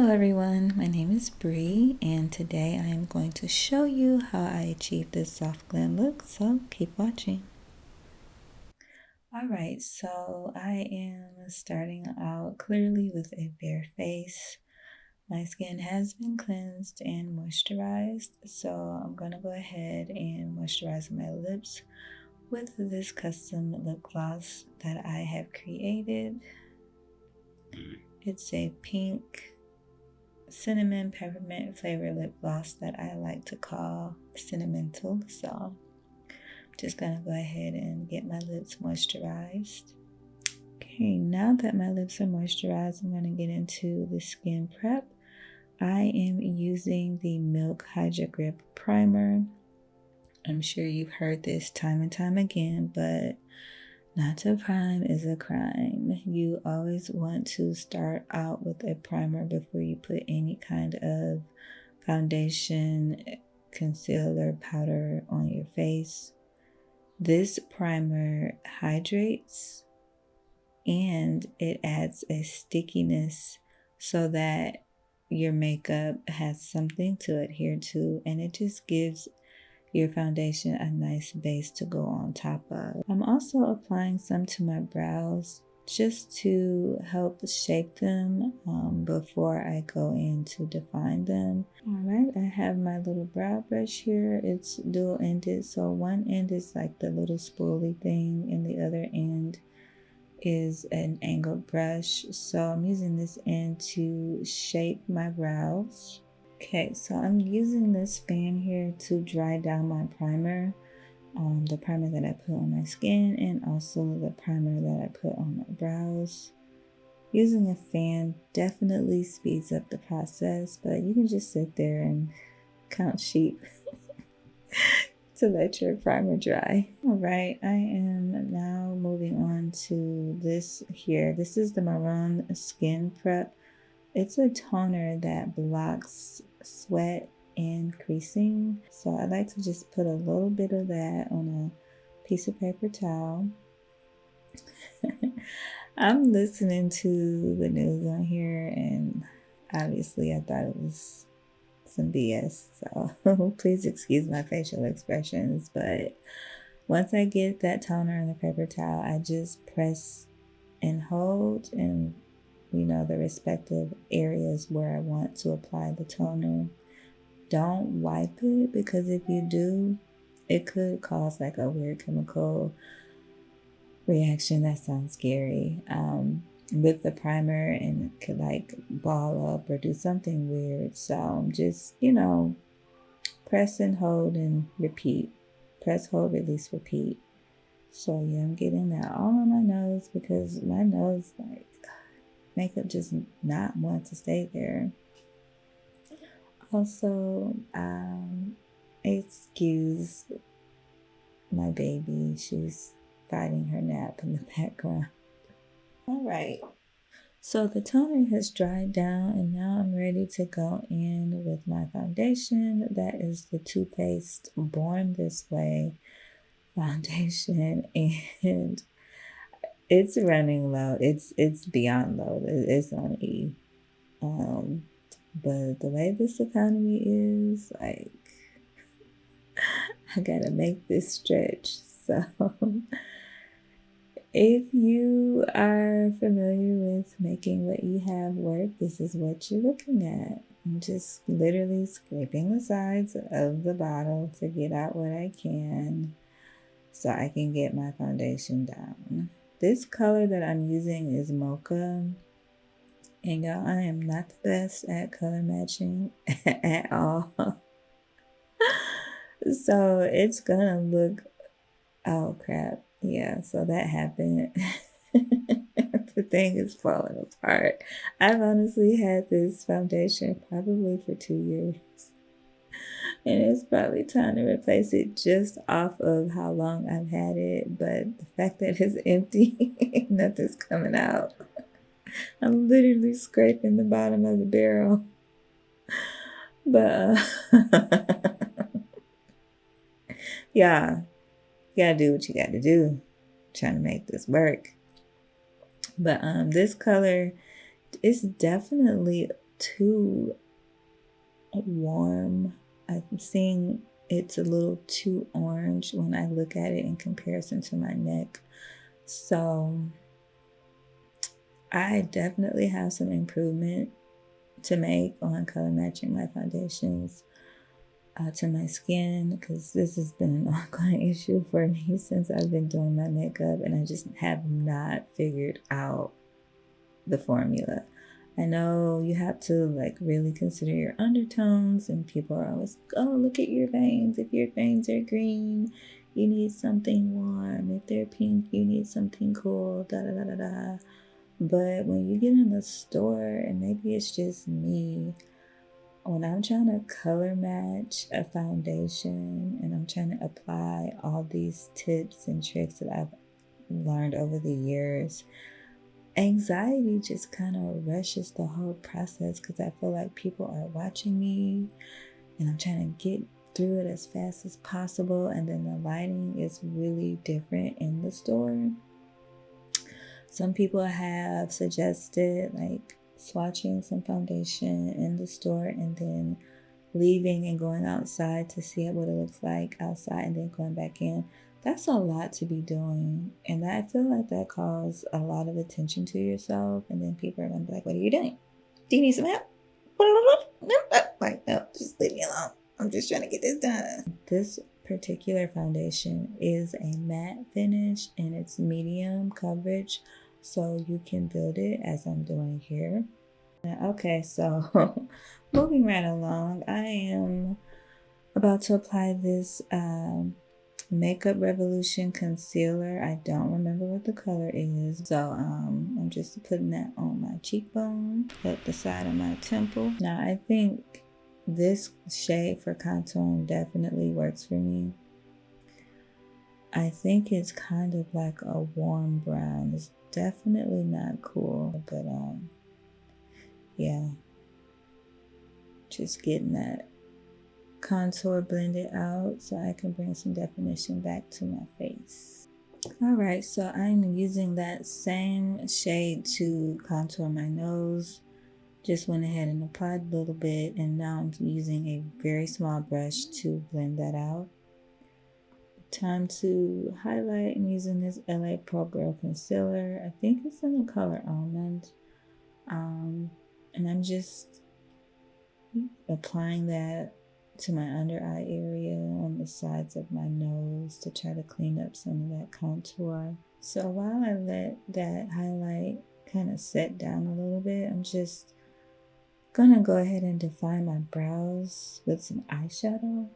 Hello everyone, my name is Bree and today I am going to show you how I achieved this soft glam look, so keep watching. Alright, so I am starting out clearly with a bare face. My skin has been cleansed and moisturized, so I'm going to go ahead and moisturize my lips with this custom lip gloss that I have created. It's a pink cinnamon peppermint flavor lip gloss that I like to call Cinnamental. So I'm just gonna go ahead and get my lips moisturized. Okay, now that my lips are moisturized, I'm gonna get into the skin prep. I am using the Milk Hydra Grip Primer. I'm sure you've heard this time and time again, but not to prime is a crime. You always want to start out with a primer before you put any kind of foundation, concealer, powder on your face. This primer hydrates and it adds a stickiness so that your makeup has something to adhere to, and it just gives your foundation a nice base to go on top of. I'm also applying some to my brows just to help shape them before I go in to define them. Alright, I have my little brow brush here. It's dual ended, so one end is like the little spoolie thing and the other end is an angled brush. So I'm using this end to shape my brows. Okay, so I'm using this fan here to dry down my primer, the primer that I put on my skin and also the primer that I put on my brows. Using a fan definitely speeds up the process, but you can just sit there and count sheep to let your primer dry. All right, I am now moving on to this here. This is the Maroon Skin Prep. It's a toner that blocks sweat and creasing. So I like to just put a little bit of that on a piece of paper towel. I'm listening to the news on here and obviously I thought it was some BS. So please excuse my facial expressions. But once I get that toner on the paper towel, I just press and hold and the respective areas where I want to apply the toner. Don't wipe it, because if you do, it could cause like a weird chemical reaction that sounds scary with the primer, and it could like ball up or do something weird. So just, press and hold and repeat. Press, hold, release, repeat. So yeah, I'm getting that all on my nose because my nose makeup just not want to stay there. Also, excuse my baby. She's fighting her nap in the background. All right. So the toner has dried down and now I'm ready to go in with my foundation. That is the Too Faced Born This Way foundation, and it's running low. It's beyond low. It's on E. But the way this economy is, like, I gotta make this stretch. So if you are familiar with making what you have work, this is what you're looking at. I'm just literally scraping the sides of the bottle to get out what I can so I can get my foundation down. This color that I'm using is Mocha. And y'all, I am not the best at color matching at all. So it's gonna look, oh crap. Yeah, so that happened. The thing is falling apart. I've honestly had this foundation probably for 2 years. And it's probably time to replace it just off of how long I've had it. But the fact that it's empty, nothing's coming out. I'm literally scraping the bottom of the barrel. But yeah, you gotta do what you gotta do. Trying to make this work. But this color is definitely too warm. I'm seeing it's a little too orange when I look at it in comparison to my neck. So I definitely have some improvement to make on color matching my foundations to my skin, because this has been an ongoing issue for me since I've been doing my makeup, and I just have not figured out the formula. I know you have to like really consider your undertones, and people are always, oh, look at your veins. If your veins are green, you need something warm. If they're pink, you need something cool, da da da da da. But when you get in the store, and maybe it's just me, when I'm trying to color match a foundation and I'm trying to apply all these tips and tricks that I've learned over the years, anxiety just kind of rushes the whole process, because I feel like people are watching me and I'm trying to get through it as fast as possible, and then the lighting is really different in the store. Some people have suggested like swatching some foundation in the store and then leaving and going outside to see what it looks like outside and then going back in. That's a lot to be doing, and I feel like that calls a lot of attention to yourself, and then people are gonna be like, what are you doing? Do you need some help? Like, no, just leave me alone. I'm just trying to get this done. This particular foundation is a matte finish and it's medium coverage, so you can build it as I'm doing here. Okay, so moving right along, I am about to apply this Makeup Revolution concealer. I don't remember what the color is, so I'm just putting that on my cheekbone, up the side of my temple. Now I think this shade for contouring definitely works for me. I think it's kind of like a warm brown. It's definitely not cool, but yeah, just getting that contour blended out so I can bring some definition back to my face. All right, so I'm using that same shade to contour my nose. Just went ahead and applied a little bit, and now I'm using a very small brush to blend that out. Time to highlight. I'm using this LA Pro Girl concealer. I think it's in the color Almond. And I'm just applying that to my under eye area on the sides of my nose to try to clean up some of that contour. So while I let that highlight kind of set down a little bit, I'm just gonna go ahead and define my brows with some eyeshadow.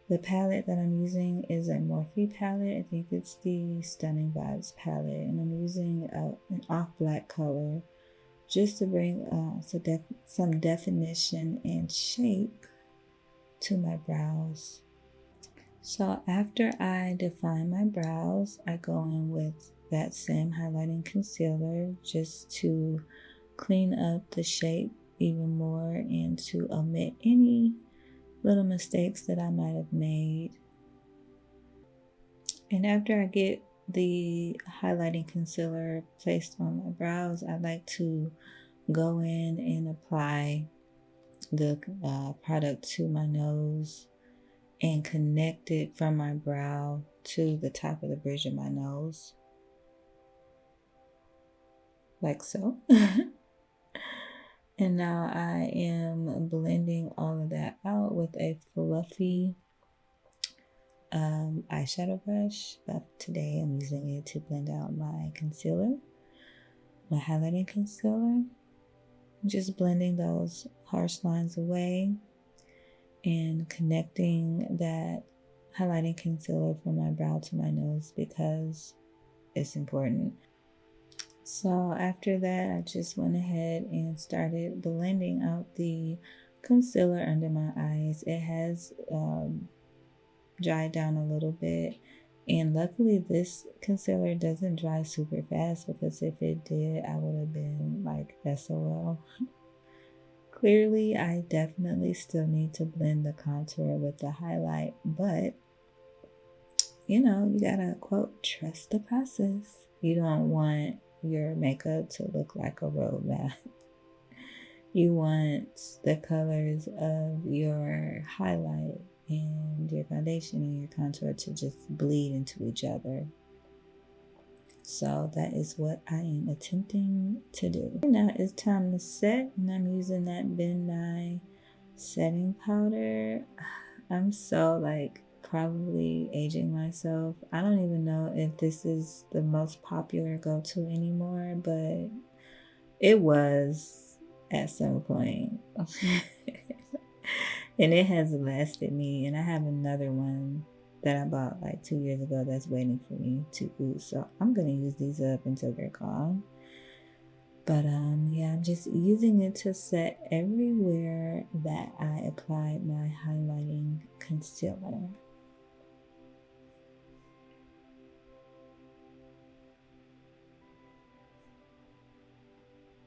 The palette that I'm using is a Morphe palette. I think it's the Stunning Vibes palette, and I'm using an off black color just to bring some definition and shape to my brows. So after I define my brows, I go in with that same highlighting concealer just to clean up the shape even more and to omit any little mistakes that I might have made. And after I get the highlighting concealer placed on my brows, I like to go in and apply the product to my nose and connect it from my brow to the top of the bridge of my nose, like so. And now I am blending all of that out with a fluffy eyeshadow brush, but today I'm using it to blend out my concealer, my highlighting concealer. Just blending those harsh lines away and connecting that highlighting concealer from my brow to my nose because it's important. So after that, I just went ahead and started blending out the concealer under my eyes. It has dried down a little bit, and luckily this concealer doesn't dry super fast, because if it did, I would have been like SOL. Clearly, I definitely still need to blend the contour with the highlight, but you know, you gotta, quote, trust the process. You don't want your makeup to look like a roadmap. You want the colors of your highlight and your foundation and your contour to just bleed into each other. So that is what I am attempting to do. Now it's time to set, and I'm using that Ben Nye setting powder. I'm so probably aging myself. I don't even know if this is the most popular go-to anymore, but it was at some point. And it has lasted me, and I have another one that I bought like 2 years ago that's waiting for me to use. So I'm gonna use these up until they're gone. But yeah, I'm just using it to set everywhere that I applied my highlighting concealer.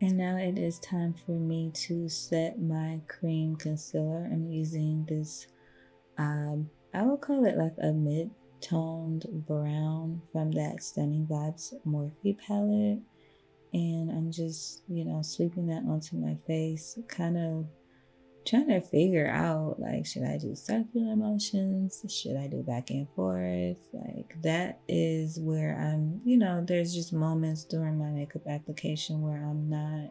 And now it is time for me to set my cream concealer. I'm using this, I would call it like a mid-toned brown from that Stunning Vibes Morphe palette. And I'm just, sweeping that onto my face, kind of trying to figure out, like, should I do circular motions? Should I do back and forth? Like, that is where I'm, there's just moments during my makeup application where I'm not,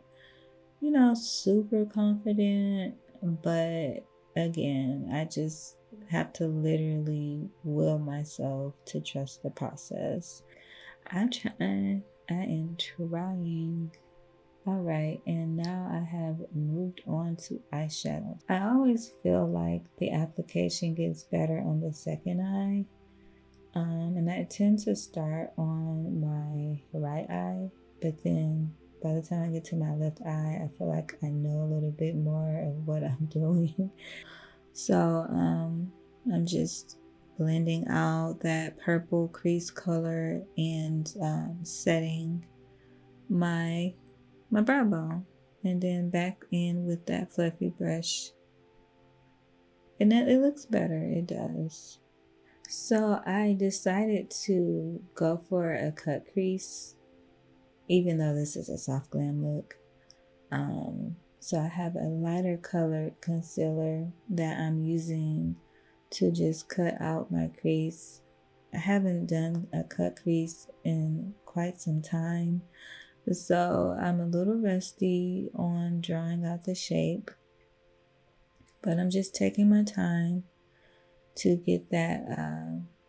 super confident. But again, I just have to literally will myself to trust the process. I'm trying. I am trying. All right, and now I have moved on to eyeshadow. I always feel like the application gets better on the second eye. And I tend to start on my right eye, but then by the time I get to my left eye, I feel like I know a little bit more of what I'm doing. So I'm just blending out that purple crease color and setting my brow bone, and then back in with that fluffy brush, and then it looks better. It does. So I decided to go for a cut crease, even though this is a soft glam look. So I have a lighter colored concealer that I'm using to just cut out my crease. I haven't done a cut crease in quite some time, so I'm a little rusty on drawing out the shape, but I'm just taking my time to get that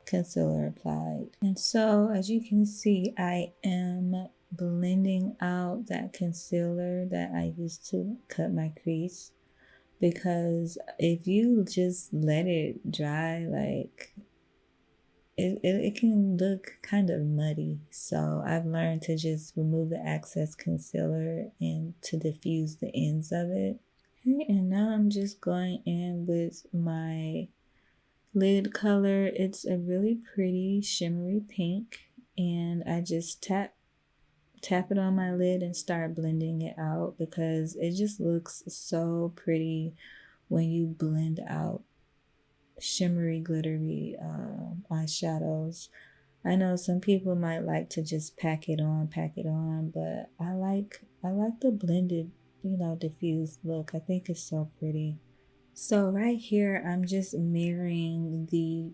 concealer applied. And so as you can see, I am blending out that concealer that I used to cut my crease, because if you just let it dry, like it can look kind of muddy. So I've learned to just remove the excess concealer and to diffuse the ends of it. Okay, and now I'm just going in with my lid color. It's a really pretty shimmery pink, and I just tap it on my lid and start blending it out, because it just looks so pretty when you blend out shimmery, glittery eyeshadows. I know some people might like to just pack it on, but I like the blended, diffused look. I think it's so pretty. So right here, I'm just mirroring the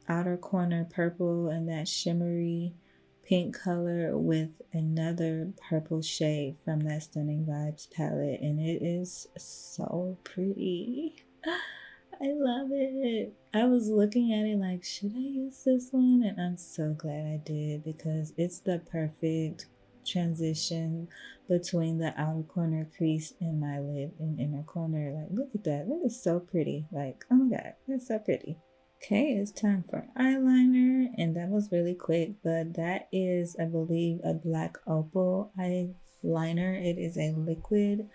outer corner purple and that shimmery pink color with another purple shade from that Stunning Vibes palette, and it is so pretty. I love it. I was looking at it like, should I use this one? And I'm so glad I did, because it's the perfect transition between the outer corner crease and my lid and inner corner. Like, look at that. That is so pretty. Like, oh my God, that's so pretty. Okay, it's time for eyeliner, and that was really quick, but that is, I believe, a black opal eyeliner. It is a liquid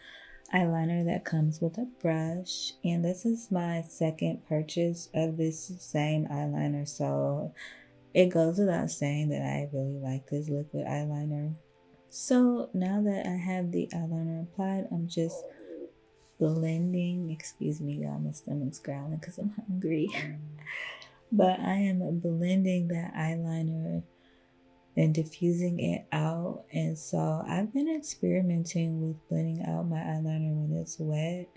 eyeliner that comes with a brush, and this is my second purchase of this same eyeliner, so it goes without saying that I really like this liquid eyeliner. So now that I have the eyeliner applied, I'm just blending. Excuse me, y'all, my stomach's growling because I'm hungry. But I am blending that eyeliner and diffusing it out. And so I've been experimenting with blending out my eyeliner when it's wet.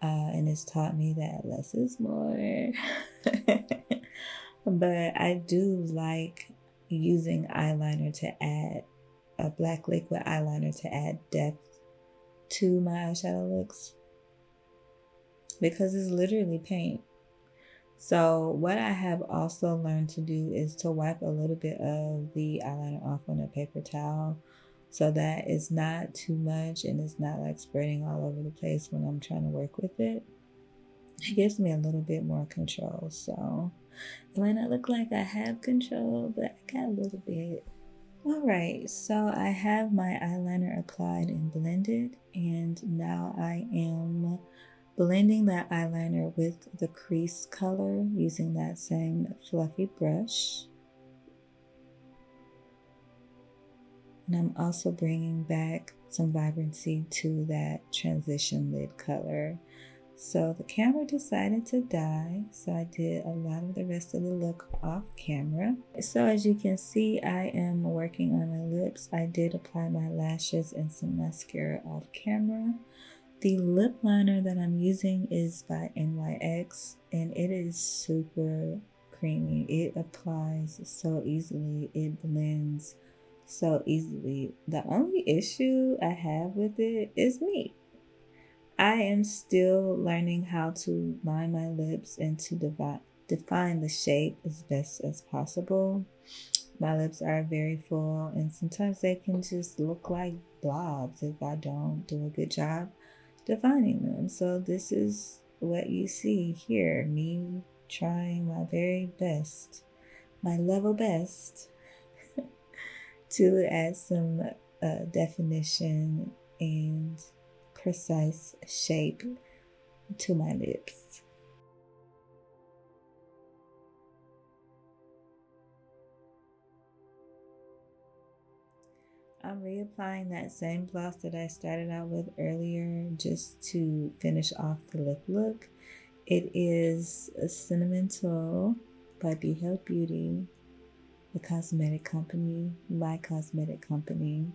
And it's taught me that less is more. But I do like using eyeliner to add a black liquid eyeliner to add depth to my eyeshadow looks because it's literally paint. So what I have also learned to do is to wipe a little bit of the eyeliner off on a paper towel so that it's not too much and it's not like spreading all over the place when I'm trying to work with it. It gives me a little bit more control. So it might not look like I have control, but I got a little bit. All right, so I have my eyeliner applied and blended, and now I am blending that eyeliner with the crease color using that same fluffy brush. And I'm also bringing back some vibrancy to that transition lid color. So the camera decided to die, so I did a lot of the rest of the look off camera. So as you can see, I am working on my lips. I did apply my lashes and some mascara off camera. The lip liner that I'm using is by NYX, and it is super creamy. It applies so easily. It blends so easily. The only issue I have with it is me. I am still learning how to line my lips and to define the shape as best as possible. My lips are very full, and sometimes they can just look like blobs if I don't do a good job defining them. So this is what you see here, me trying my very best, my level best, to add some definition and precise shape to my lips. I'm reapplying that same gloss that I started out with earlier just to finish off the lip look. It is a Cinnamon Toll by Be Health Beauty, the cosmetic company, my cosmetic company.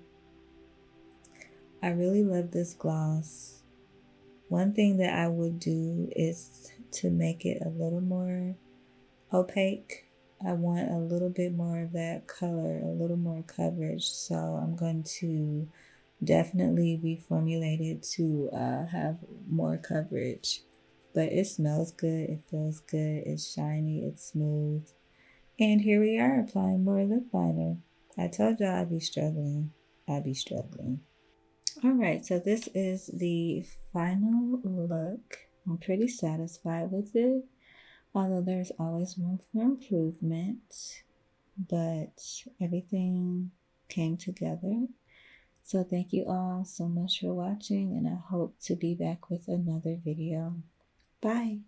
I really love this gloss. One thing that I would do is to make it a little more opaque. I want a little bit more of that color, a little more coverage. So I'm going to definitely reformulate it to have more coverage. But it smells good, it feels good, it's shiny, it's smooth. And here we are applying more lip liner. I told y'all I'd be struggling. All right, so this is the final look. I'm pretty satisfied with it, although there's always room for improvement, but everything came together. So thank you all so much for watching, and I hope to be back with another video. Bye.